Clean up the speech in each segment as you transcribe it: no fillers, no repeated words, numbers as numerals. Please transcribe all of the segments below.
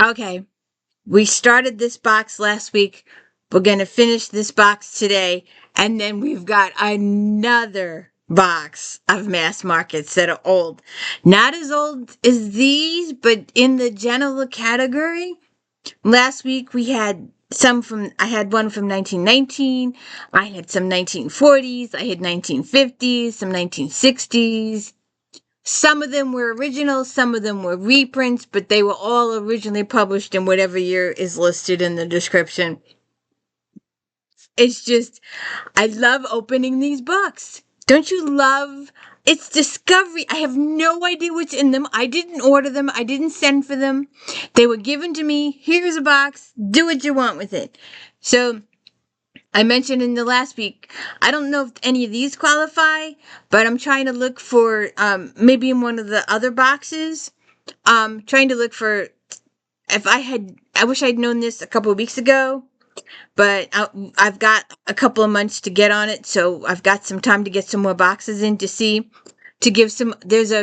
Okay, we started this box last week. We're going to finish this box today. And then we've got another box of mass markets that are old. Not as old as these, but in the general category. Last week we had I had one from 1919. I had some 1940s. I had 1950s, some 1960s. Some of them were originals, some of them were reprints, but they were all originally published in whatever year is listed in the description. It's just, I love opening these books. Don't you love? It's discovery. I have no idea what's in them. I didn't order them. I didn't send for them. They were given to me. Here's a box. Do what you want with it. So, I mentioned in the last week, I don't know if any of these qualify, but I'm trying to look for, maybe in one of the other boxes, trying to look for, I wish I'd known this a couple of weeks ago, but I've got a couple of months to get on it, so I've got some time to get some more boxes in to see, to give some, there's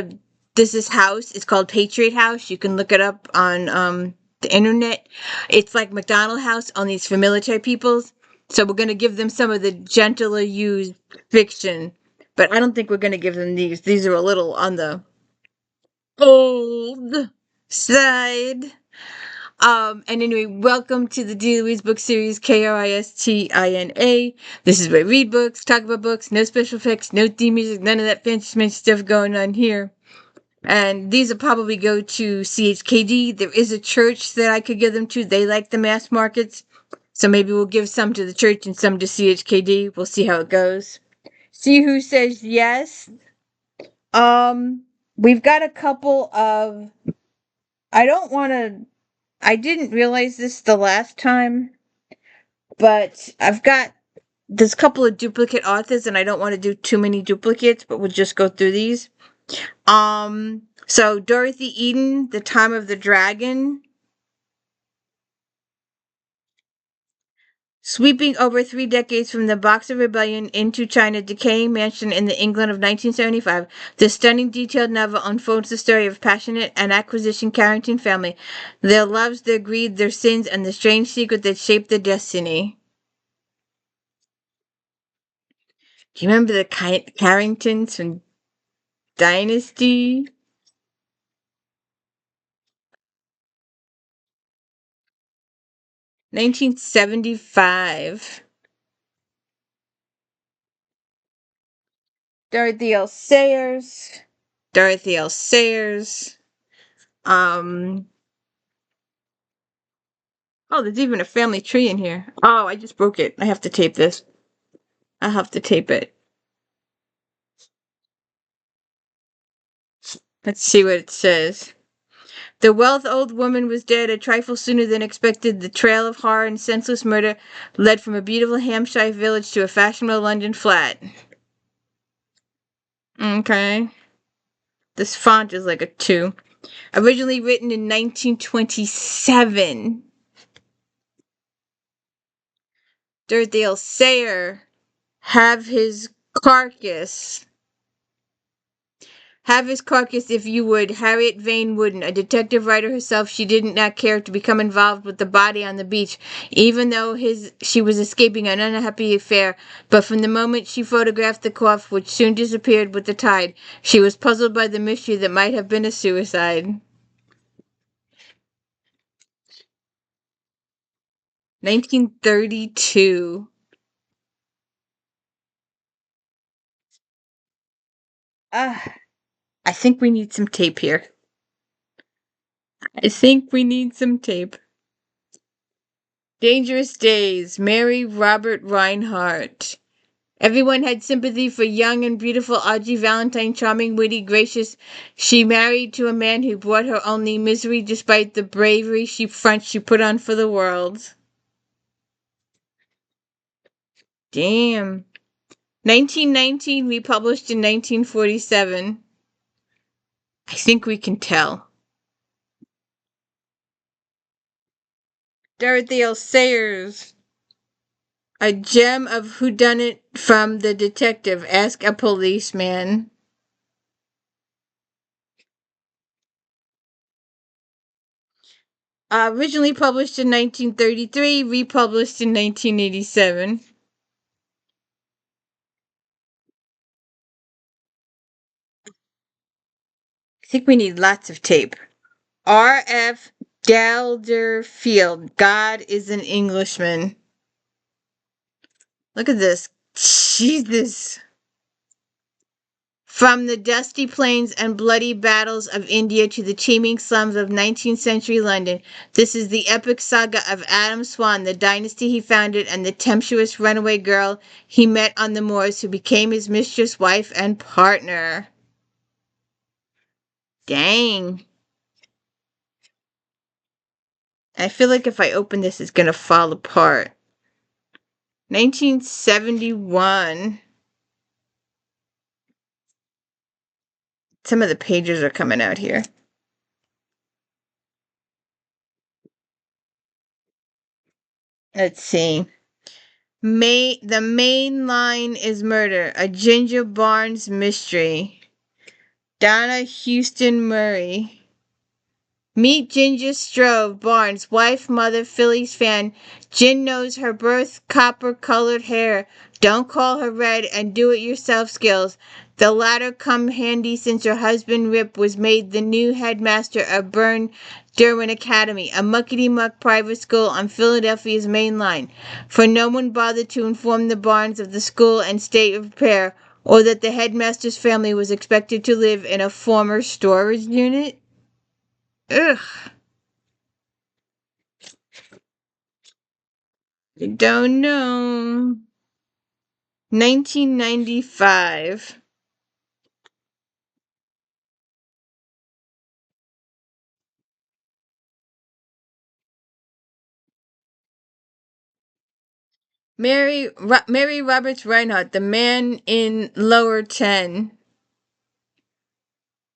this house, it's called Patriot House, you can look it up on, the internet. It's like McDonald House, only it's for military peoples. So we're going to give them some of the gentler used fiction. But I don't think we're going to give them these. These are a little on the old side. And anyway, welcome to the D. Louise book series, KRISTINA. This is where I read books, talk about books, no special effects, no theme music, none of that fancy stuff going on here. And these will probably go to CHKD. There is a church that I could give them to. They like the mass markets. So maybe we'll give some to the church and some to CHKD. We'll see how it goes. See who says yes. We've got a couple of, I didn't realize this the last time, but there's a couple of duplicate authors and I don't want to do too many duplicates, but we'll just go through these. So Dorothy Eden, The Time of the Dragon. Sweeping over 3 decades from the Boxer Rebellion into China, decaying mansion in the England of 1975, the stunning detailed novel unfolds the story of a passionate and acquisition Carrington family, their loves, their greed, their sins, and the strange secret that shaped their destiny. Do you remember the Carringtons from Dynasty? $1975. Dorothy L. Sayers. Dorothy L. Sayers. Oh, there's even a family tree in here. Oh, I just broke it. I have to tape this. I'll have to tape it. Let's see what it says. The wealth old woman was dead a trifle sooner than expected. The trail of horror and senseless murder led from a beautiful Hampshire village to a fashionable London flat. Okay. This font is like a 2. Originally written in 1927. Dorothy L. Sayer, have his carcass, if you would. Harriet Vane Wooden, a detective writer herself, she did not care to become involved with the body on the beach, even though she was escaping an unhappy affair. But from the moment she photographed the corpse, which soon disappeared with the tide, she was puzzled by the mystery that might have been a suicide. 1932. I think we need some tape here. Dangerous Days, Mary Robert Reinhardt. Everyone had sympathy for young and beautiful Audrey Valentine, charming, witty, gracious. She married to a man who brought her only misery despite the bravery she put on for the world. Damn. 1919, republished in 1947. I think we can tell. Dorothy L. Sayers. A gem of whodunit from the detective. Ask a policeman. Originally published in 1933, republished in 1987. I think we need lots of tape. R.F. DELDERFIELD, God is an Englishman. Look at this. Jesus. From the dusty plains and bloody battles of India to the teeming slums of 19th century London, this is the epic saga of Adam Swan, the dynasty he founded, and the tempestuous runaway girl he met on the moors who became his mistress, wife, and partner. Dang. I feel like if I open this, it's gonna fall apart. 1971. Some of the pages are coming out here. Let's see. The main line is murder, a Ginger Barnes mystery. Donna Houston Murray. Meet Ginger Strove, Barnes' wife, mother, Phillies fan. Gin knows her birth, copper-colored hair. Don't call her red and do-it-yourself skills. The latter come handy since her husband Rip was made the new headmaster of Burn Derwin Academy, a muckety-muck private school on Philadelphia's main line. For no one bothered to inform the Barnes of the school and state of repair, or that the headmaster's family was expected to live in a former storage unit. Ugh. I don't know. 1995. Mary Roberts Reinhardt, The Man in Lower 10.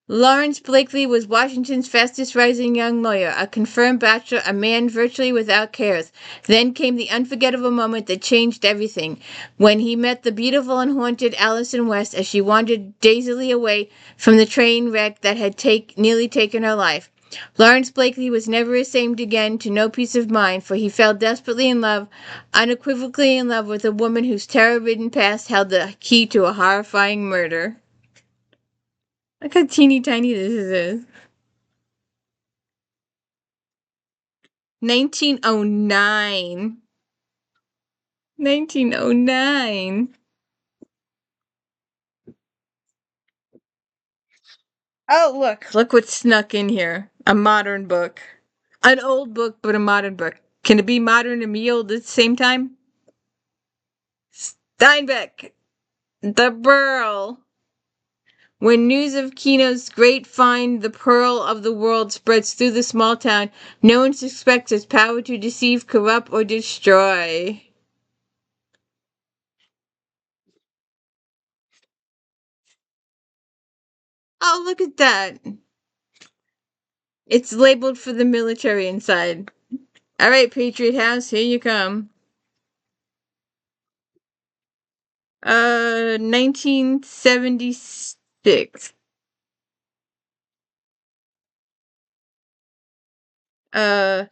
Lawrence Blakely was Washington's fastest rising young lawyer, a confirmed bachelor, a man virtually without cares. Then came the unforgettable moment that changed everything, when he met the beautiful and haunted Allison West as she wandered dazedly away from the train wreck that had nearly taken her life. Lawrence Blakely was never the same again, to no peace of mind, for he fell desperately in love, unequivocally in love with a woman whose terror-ridden past held the key to a horrifying murder. Look how teeny tiny this is. 1909. 1909. Oh, look what snuck in here. A modern book. An old book, but a modern book. Can it be modern and me old at the same time? Steinbeck. The Pearl. When news of Kino's great find, the Pearl of the World, spreads through the small town, no one suspects its power to deceive, corrupt, or destroy. Oh, look at that. It's labeled for the military inside. All right, Patriot House, here you come. 1976. Anna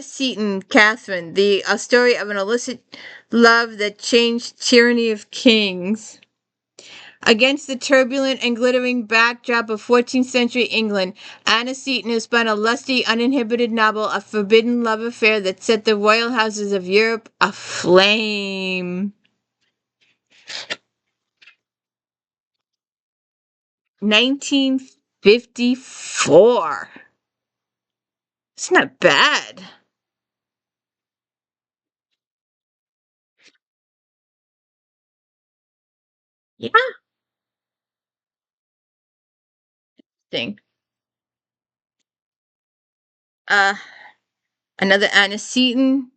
Seton, Catherine, a story of an illicit love that changed tyranny of kings. Against the turbulent and glittering backdrop of 14th century England, Anna Seton has spun a lusty, uninhibited novel, a forbidden love affair that set the royal houses of Europe aflame. 1954. It's not bad. Yeah. Thing. Uh, Another Anna Seton.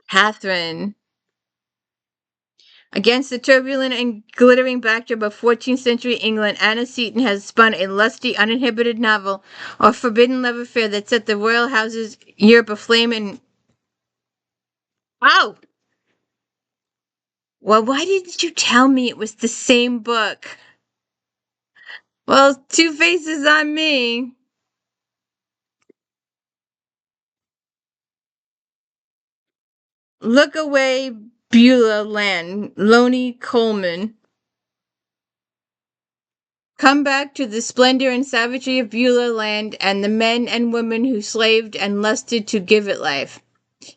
Catherine. Against the turbulent and glittering backdrop of 14th century England, Anna Seton has spun a lusty, uninhibited novel, or forbidden love affair that set the royal houses Europe aflame and... Oh! Well, why didn't you tell me it was the same book? Well, two faces on me. Look Away, Beulah Land, LONNIE Coleman. Come back to the splendor and savagery of Beulah land and the men and women who slaved and lusted to give it life.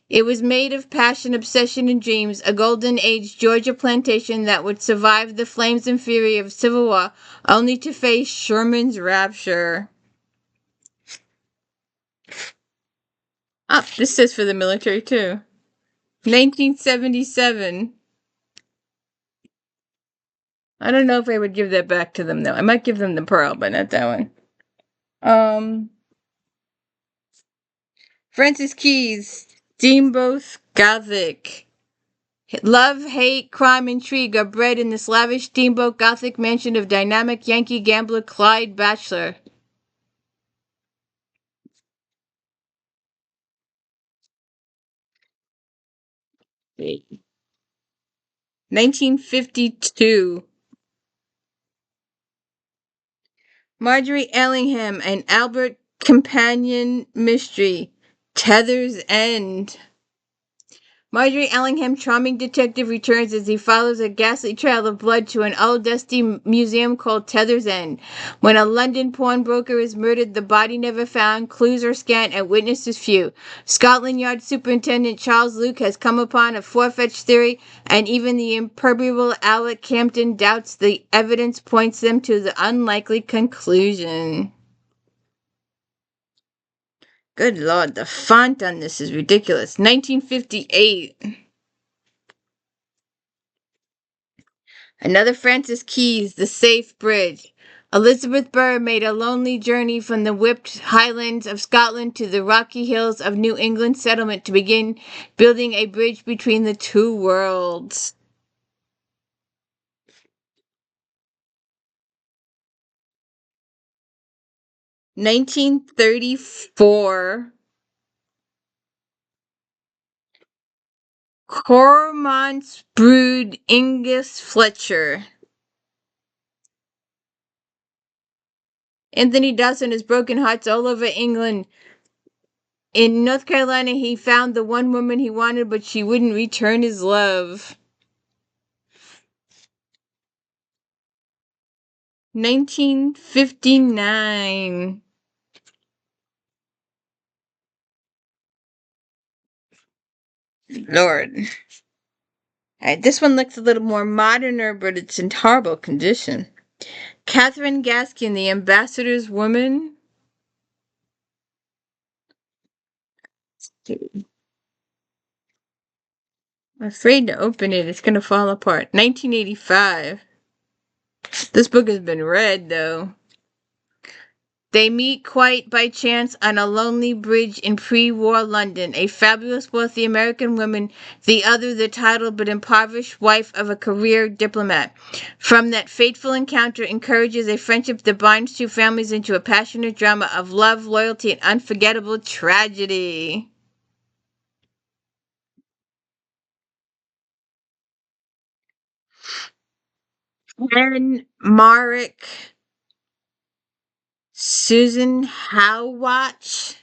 It was made of passion, obsession, and dreams, a golden age Georgia plantation that would survive the flames and fury of Civil War, only to face Sherman's rapture. This says for the military too. 1977. I don't know if I would give that back to them though. I might give them the pearl, but not that one. Francis Keys, Steamboat Gothic. Love, hate, crime, intrigue are bred in this lavish steamboat Gothic mansion of dynamic Yankee gambler Clyde Batchelor. Wait. 1952. Margery Allingham and Albert Companion Mystery. Tether's End. Margery Allingham, charming detective, returns as he follows a ghastly trail of blood to an old dusty museum called Tether's End. When a London pawnbroker is murdered, the body never found, clues are scant, and witnesses few. Scotland Yard Superintendent Charles Luke has come upon a far-fetched theory, and even the imperturbable Alec Campton doubts the evidence points them to the unlikely conclusion. Good Lord, the font on this is ridiculous. 1958. Another Francis Keys, The Safe Bridge. Elizabeth Burr made a lonely journey from the whipped highlands of Scotland to the rocky hills of New England settlement to begin building a bridge between the two worlds. (1934) Cormorants's brood Angus Fletcher. Anthony Dawson has broken hearts all over England. In North Carolina, he found the one woman he wanted, but she wouldn't return his love. 1959. Lord. This one looks a little more moderner, but it's in horrible condition. Catherine Gaskin, The Ambassador's Woman. I'm afraid to open it. It's going to fall apart. 1985. This book has been read, though. They meet quite by chance on a lonely bridge in pre-war London. A fabulous, wealthy American woman, the other the titled but impoverished wife of a career diplomat. From that fateful encounter encourages a friendship that binds two families into a passionate drama of love, loyalty, and unforgettable tragedy. Anne Marek, Susan Howatch.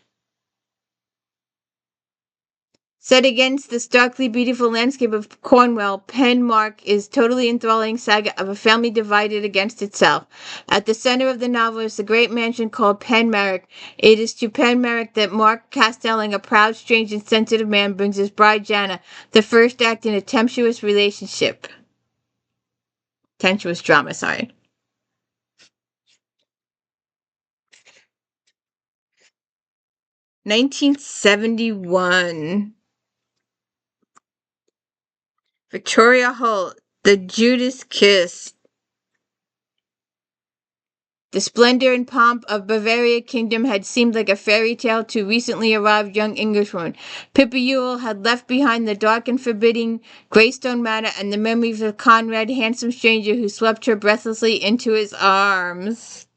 Set against the starkly beautiful landscape of Cornwall, Penmark is totally enthralling saga of a family divided against itself. At the center of the novel is the great mansion called Penmark. It is to Penmark that Mark Castelling, a proud, strange, and sensitive man, brings his bride Jana, the first act in a tempestuous relationship. Tempestuous drama, sorry. 1971. Victoria Holt, The Judas Kiss. The splendor and pomp of Bavaria Kingdom had seemed like a fairy tale to recently arrived young Englishwomen. Pippa Ewell had left behind the dark and forbidding Greystone Manor and the memories of Conrad, handsome stranger who swept her breathlessly into his arms.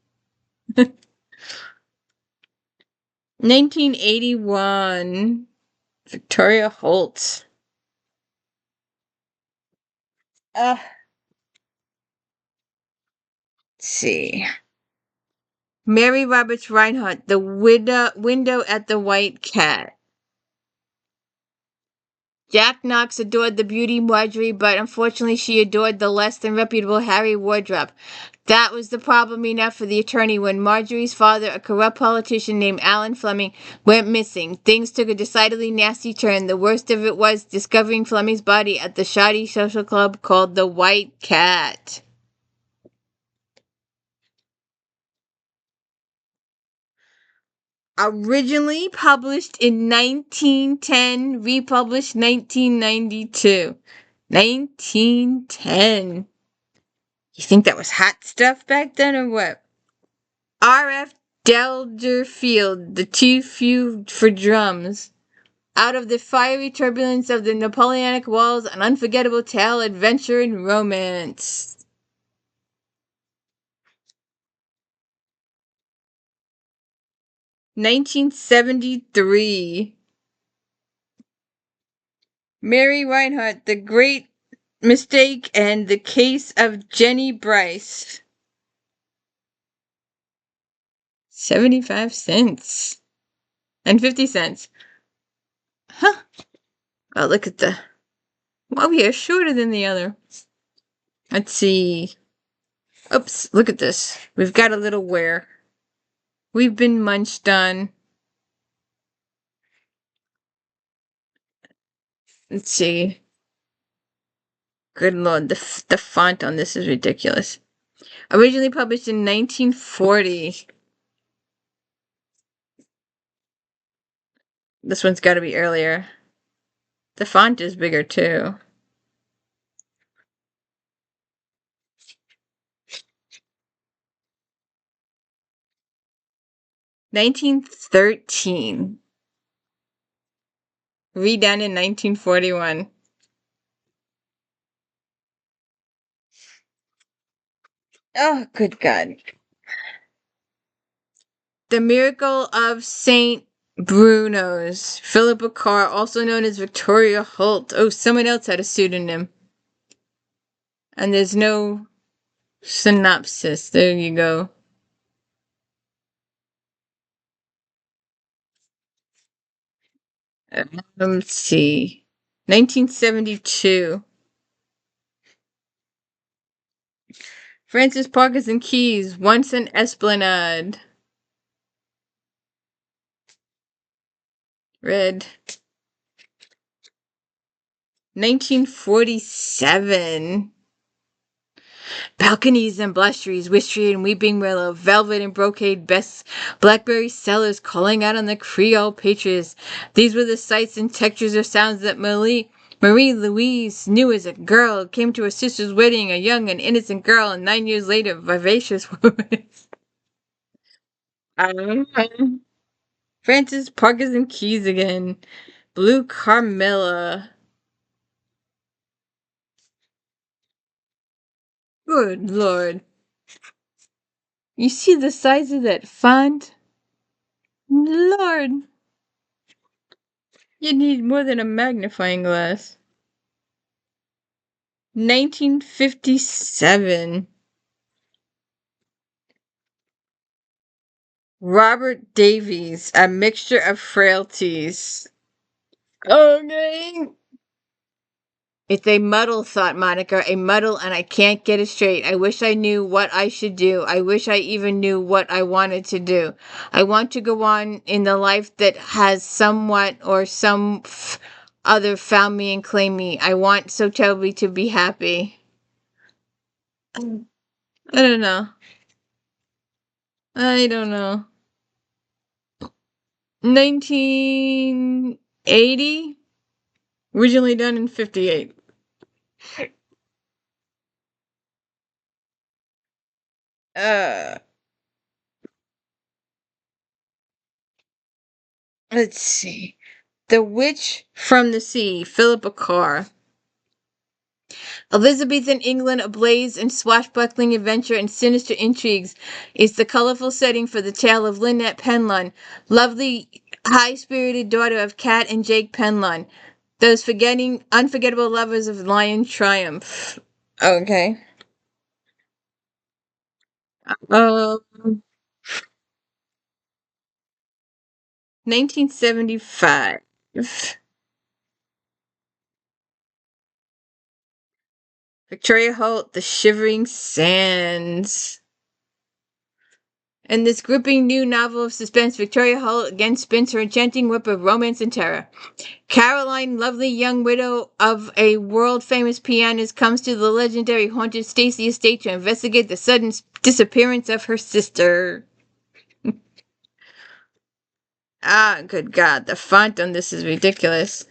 1981. Victoria Holt. Let's see. Mary Roberts Reinhardt, The Window at the White Cat. Jack Knox adored the beauty Margery, but unfortunately she adored the less than reputable Harry Wardrop. That was the problem enough for the attorney when Margery's father, a corrupt politician named Alan Fleming, went missing. Things took a decidedly nasty turn. The worst of it was discovering Fleming's body at the shoddy social club called the White Cat. Originally published in 1910, republished 1992. 1910. You think that was hot stuff back then or what? R.F. DELDERFIELD, The Too Few for Drums. Out of the fiery turbulence of the Napoleonic Wars, an unforgettable tale, adventure, and romance. (1973). Mary Reinhardt, The Great Mistake and the Case of Jennie Brice. 75 cents. And 50 cents. Huh. Oh, look at the... Well, we are shorter than the other. Let's see. Oops, look at this. We've got a little wear. We've been munched on. Let's see. Good lord, the font on this is ridiculous. Originally published in 1940. This one's got to be earlier. The font is bigger too. (1913). Redone in 1941. Oh, good God. The Miracle of St. Bruno's. Philippa Carr, also known as Victoria Holt. Oh, someone else had a pseudonym. And there's no synopsis. There you go. Let's see. 1972. Francis Parkinson Keyes, Once an Esplanade. Red. 1947. Balconies and blusteries, wistry and weeping willow, velvet and brocade best, blackberry sellers calling out on the Creole patriots. These were the sights and textures of sounds that Marie Louise knew as a girl, came to her sister's wedding, a young and innocent girl, and 9 years later, vivacious woman. Francis Parkinson Keyes again. Blue Carmilla. Good lord. You see the size of that font? Lord. You need more than a magnifying glass. 1957. Robert Davies, A Mixture of Frailties. Okay. It's a muddle, thought Monica, a muddle, and I can't get it straight. I wish I knew what I should do. I wish I even knew what I wanted to do. I want to go on in the life that has somewhat or some other found me and claimed me. I want so terribly to be happy. I don't know. I don't know. 1980? Originally done in 58. Let's see. The Witch from the Sea, Philippa Carr. Elizabethan England ablaze in swashbuckling adventure and sinister intrigues is the colorful setting for the tale of Lynette Penlon, lovely, high-spirited daughter of Cat and Jake Penlon, those unforgettable lovers of Lion Triumph. Okay. 1975. Victoria Holt, The Shivering Sands. In this gripping new novel of suspense, Victoria Holt again spins her enchanting web of romance and terror. Caroline, lovely young widow of a world-famous pianist, comes to the legendary haunted Stacy estate to investigate the sudden disappearance of her sister. Ah, good God, the font on this is ridiculous.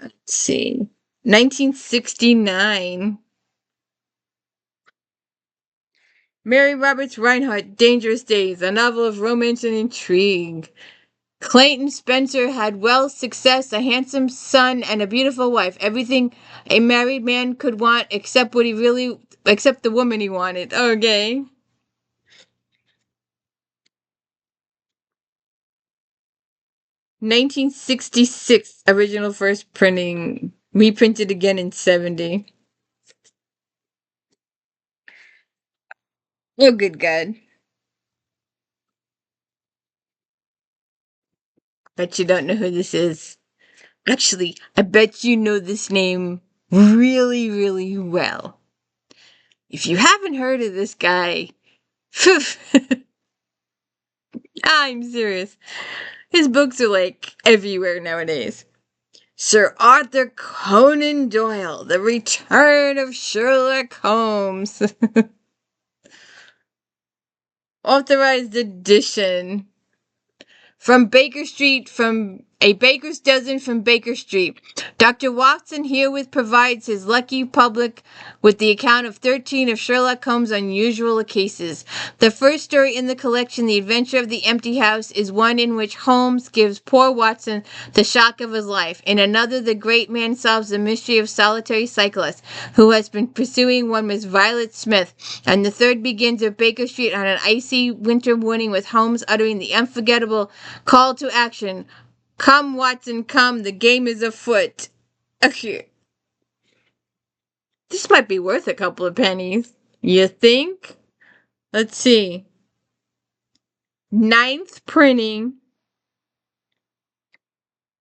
Let's see. 1969. Mary Roberts Reinhardt, Dangerous Days, a novel of romance and intrigue. Clayton Spencer had wealth, success, a handsome son, and a beautiful wife. Everything a married man could want except the woman he wanted. Okay. (1966) original first printing. Reprinted again in 70. Oh, good God. Bet you don't know who this is. Actually, I bet you know this name really, really well. If you haven't heard of this guy, I'm serious. His books are like everywhere nowadays. Sir Arthur Conan Doyle, The Return of Sherlock Holmes. Authorized edition. From Baker Street, from a baker's dozen from Baker Street. Dr. Watson herewith provides his lucky public with the account of 13 of Sherlock Holmes' unusual cases. The first story in the collection, The Adventure of the Empty House, is one in which Holmes gives poor Watson the shock of his life. In another, the great man solves the mystery of solitary cyclist who has been pursuing one Miss Violet Smith. And the third begins at Baker Street on an icy winter morning with Holmes uttering the unforgettable call to action. Come, Watson, come, the game is afoot. Okay. This might be worth a couple of pennies. You think? Let's see. 9th printing.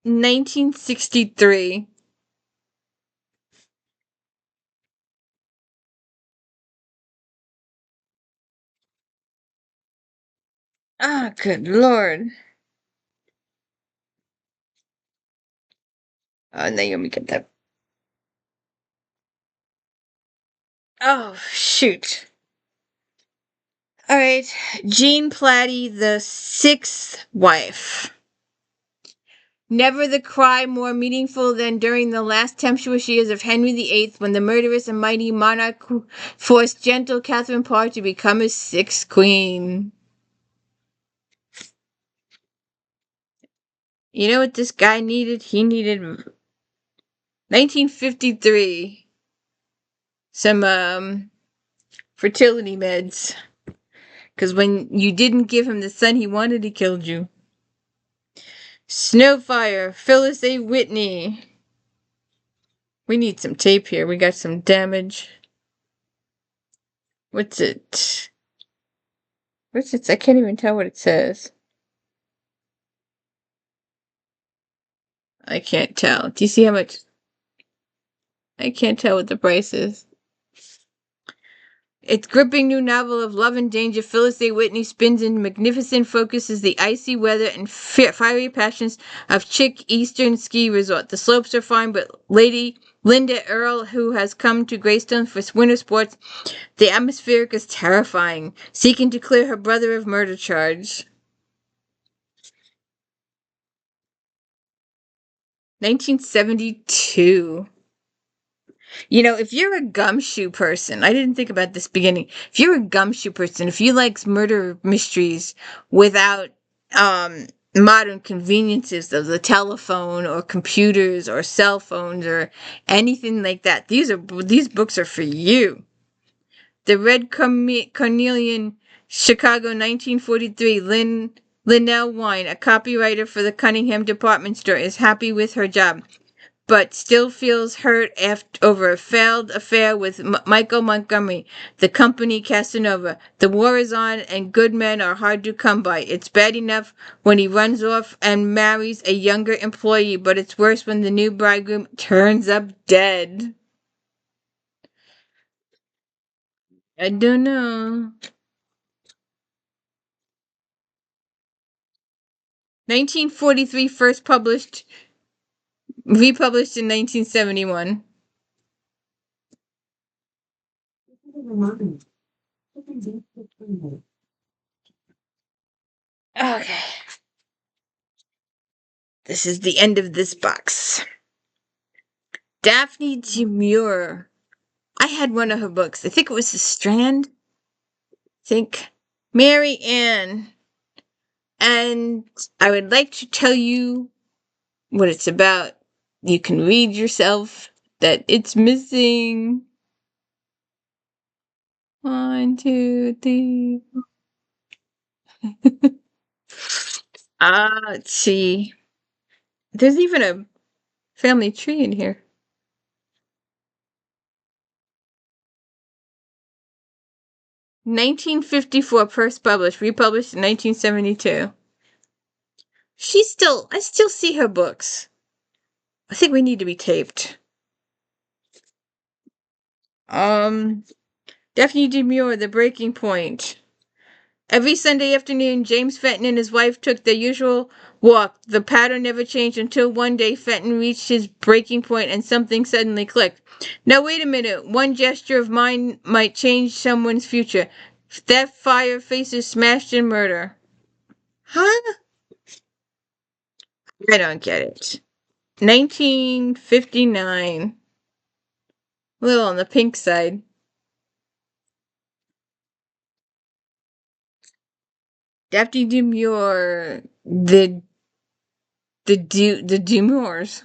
1963. Ah, good Lord. Oh, Naomi, get that. Oh, shoot. All right. Jean Platty, The Sixth Wife. Never the cry more meaningful than during the last tempestuous years of Henry VIII, when the murderous and mighty monarch forced gentle Catherine Parr to become his sixth queen. You know what this guy needed? He needed 1953. Some fertility meds. Because when you didn't give him the son he wanted, he killed you. Snowfire, Phyllis A. Whitney. We need some tape here. We got some damage. What's it? What's it? I can't even tell what it says. I can't tell. Do you see how much? I can't tell what the price is. Its gripping new novel of love and danger, Phyllis A. Whitney spins in magnificent focuses the icy weather and fiery passions of Chick Eastern Ski Resort. The slopes are fine, but Lady Linda Earle, who has come to Greystone for winter sports, the atmospheric is terrifying, seeking to clear her brother of murder charge. 1972. You know, if you're a gumshoe person, I didn't think about this beginning. If you're a gumshoe person, if you like murder mysteries without modern conveniences of the telephone or computers or cell phones or anything like that, these books are for you. The Red Carnelian, Chicago, 1943. Linnell Wine, a copywriter for the Cunningham department store, is happy with her job. but still feels hurt over a failed affair with Michael Montgomery, the company Casanova. The war is on, and good men are hard to come by. It's bad enough when he runs off and marries a younger employee, but it's worse when the new bridegroom turns up dead. I don't know. 1943, first published, republished in 1971. Okay. This is the end of this box. Daphne Demure. I had one of her books. I think it was The Strand. I think. Mary Ann. And I would like to tell you what it's about. You can read yourself that it's missing. 1, 2, 3. Let's see. There's even a family tree in here. 1954, first published, republished in 1972. I still see her books. I think we need to be taped. Daphne Demure, The Breaking Point. Every Sunday afternoon, James Fenton and his wife took their usual walk. The pattern never changed until one day Fenton reached his breaking point and something suddenly clicked. Now wait a minute, one gesture of mine might change someone's future. Theft, fire, faces smashed, and murder. Huh? I don't get it. 1959. A little on the pink side. Daphne Demure, the Demures.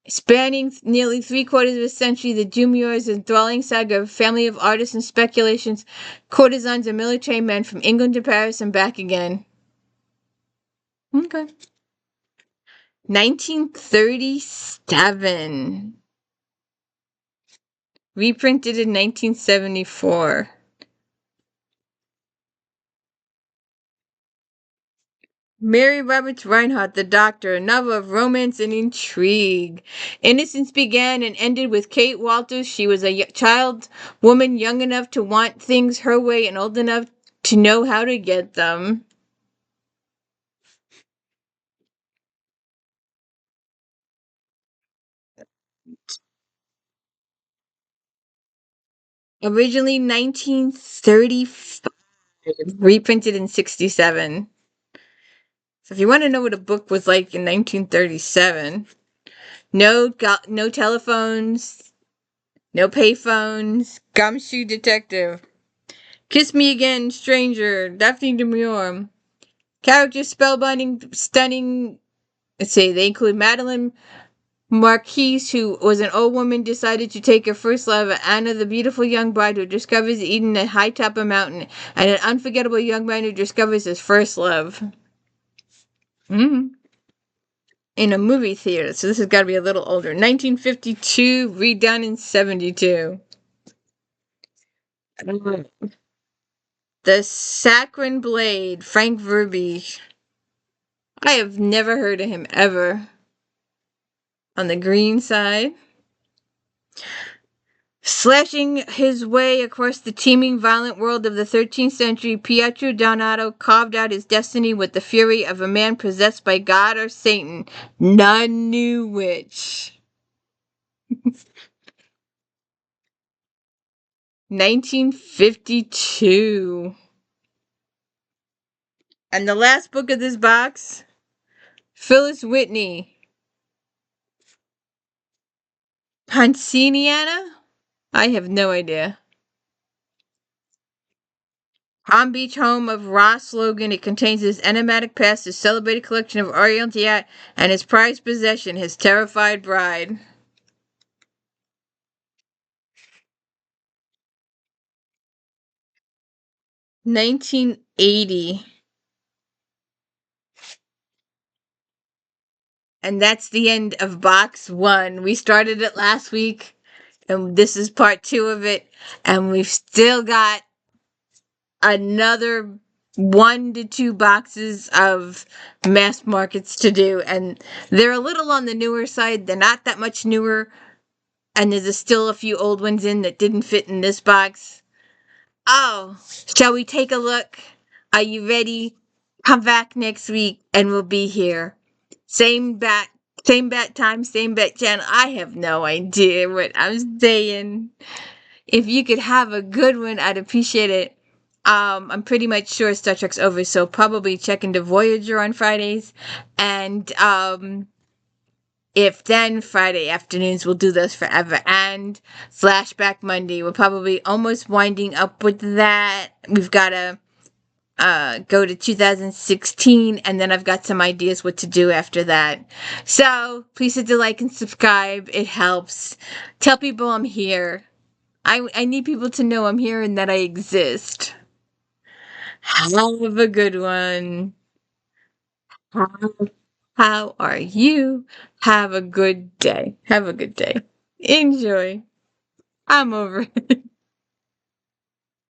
Spanning nearly three-quarters of a century, the Demures, a enthralling saga of a family of artists and speculations, courtesans and military men from England to Paris and back again. Okay. 1937. Reprinted in 1974. Mary Roberts Reinhardt, The Doctor, a novel of romance and intrigue. Innocence began and ended with Kate Walters. She was a child woman young enough to want things her way and old enough to know how to get them. Originally 1935, reprinted in 67. So if you want to know what a book was like in 1937, no telephones, no payphones, Gumshoe Detective, Kiss Me Again, Stranger, Daphne Demure. Characters spellbinding, stunning. Let's see, they include Madeline Marquise, who was an old woman, decided to take her first love, Anna, the beautiful young bride who discovers Eden at high top of mountain, and an unforgettable young man who discovers his first love. In a movie theater, so this has got to be a little older. 1952, redone in 72. The Saccharine Blade, Frank Verby. I have never heard of him ever. On the green side. Slashing his way across the teeming, violent world of the 13th century, Pietro Donato carved out his destiny with the fury of a man possessed by God or Satan. None knew which. 1952. And the last book of this box, Phyllis Whitney. POINCIANA? I have no idea. Palm Beach, home of Ross Logan, it contains his enigmatic past, his celebrated collection of Oriental art, and his prized possession, his terrified bride. (1980). And that's the end of box 1. We started it last week, and this is part 2 of it. And we've still got another 1 to 2 boxes of mass markets to do. And they're a little on the newer side. They're not that much newer. And there's still a few old ones in that didn't fit in this box. Oh, shall we take a look? Are you ready? Come back next week and we'll be here. Same bat time, same bat channel. I have no idea what I'm saying. If you could have a good one, I'd appreciate it. I'm pretty much sure Star Trek's over, so probably check into Voyager on Fridays. And if then Friday afternoons, we'll do those forever. And Flashback Monday, we're probably almost winding up with that. We've got to go to 2016, and then I've got some ideas what to do after that. So please hit the like and subscribe. It helps. Tell people I'm here. I need people to know I'm here and that I exist. Have a good one. How are you? Have a good day. Have a good day. Enjoy. I'm over it.